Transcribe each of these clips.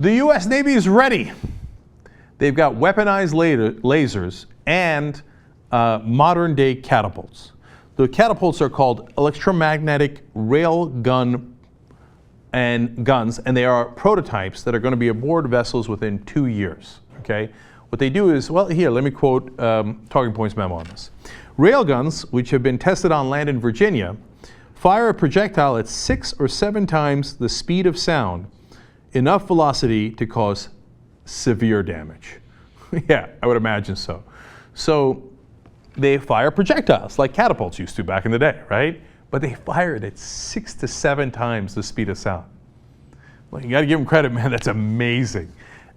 The U.S. Navy is ready. They've got weaponized lasers and modern-day catapults. The catapults are called electromagnetic rail gun and guns, and they are prototypes that are going to be aboard vessels within 2 years. Okay, what they do is, well, here, let me quote Talking Points memo on this. Railguns, which have been tested on land in Virginia, fire a projectile at 6 or 7 times the speed of sound, enough velocity to cause severe damage. Yeah, I would imagine so. So they fire projectiles like catapults used to back in the day, right? But they fire it at 6 to 7 times the speed of sound. Well, you got to give them credit, man. That's amazing.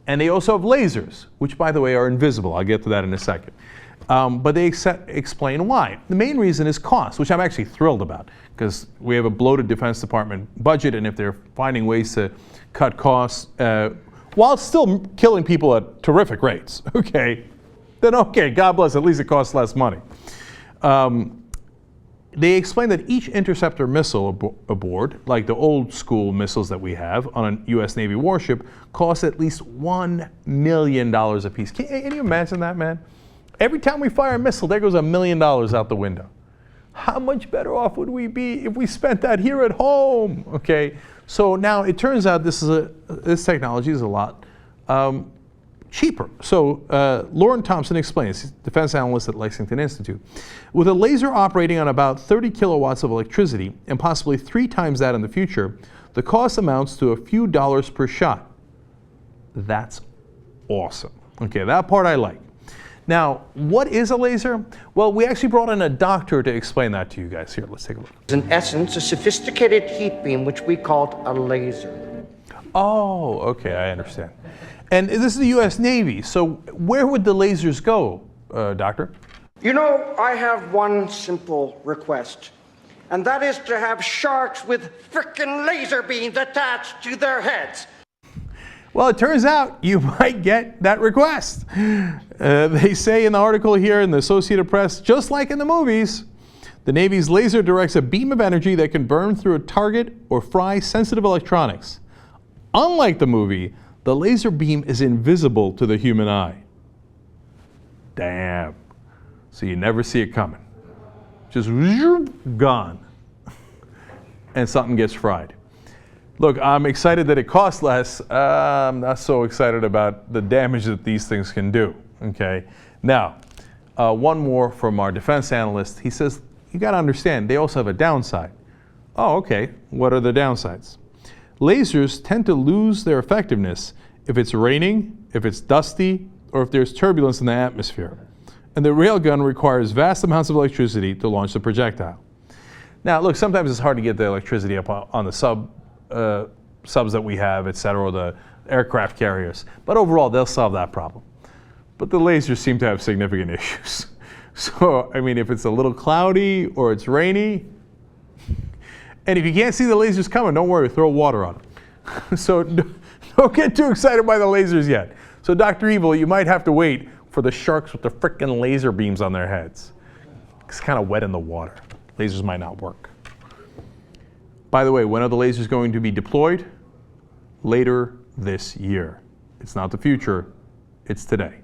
And they also have lasers, which, by the way, are invisible. I'll get to that in a second. But they explain why. The main reason is cost, which I'm actually thrilled about, because we have a bloated Defense Department budget, and if they're finding ways to cut costs while still killing people at terrific rates, okay, then okay, God bless, at least it costs less money. They explain that each interceptor missile aboard, like the old school missiles that we have on a U.S. Navy warship, costs at least $1 million a piece. Can you imagine that, man? Every time we fire a missile, there goes $1 million out the window. How much better off would we be if we spent that here at home? Okay, so now it turns out this technology is a lot cheaper. So Lauren Thompson explains, defense analyst at Lexington Institute, with a laser operating on about 30 kilowatts of electricity and possibly 3 times that in the future, the cost amounts to a few dollars per shot. That's awesome. Okay, that part I like. Now, what is a laser? Well, we actually brought in a doctor to explain that to you guys. Here, let's take a look. In essence, a sophisticated heat beam, which we called a laser. Oh, okay, I understand. And this is the U.S. Navy, so where would the lasers go, Doctor? You know, I have one simple request, and that is to have sharks with frickin' laser beams attached to their heads. Well, it turns out you might get that request. They say in the article here in the Associated Press, just like in the movies, the Navy's laser directs a beam of energy that can burn through a target or fry sensitive electronics. Unlike the movie, the laser beam is invisible to the human eye. Damn. So you never see it coming. Just gone. And something gets fried. Look, I'm excited that it costs less. I'm not so excited about the damage that these things can do. Okay. Now, one more from our defense analyst. He says, you got to understand, they also have a downside. Oh, okay. What are the downsides? Lasers tend to lose their effectiveness if it's raining, if it's dusty, or if there's turbulence in the atmosphere. And the railgun requires vast amounts of electricity to launch the projectile. Now, look, sometimes it's hard to get the electricity up on the subs that we have, et cetera, or the aircraft carriers. But overall, they'll solve that problem. But the lasers seem to have significant issues. So, I mean, if it's a little cloudy or it's rainy, and if you can't see the lasers coming, don't worry, throw water on them. So don't get too excited by the lasers yet. So Dr. Evil, you might have to wait for the sharks with the frickin' laser beams on their heads. It's kind of wet in the water. Lasers might not work. By the way, when are the lasers going to be deployed? Later this year. It's not the future, it's today.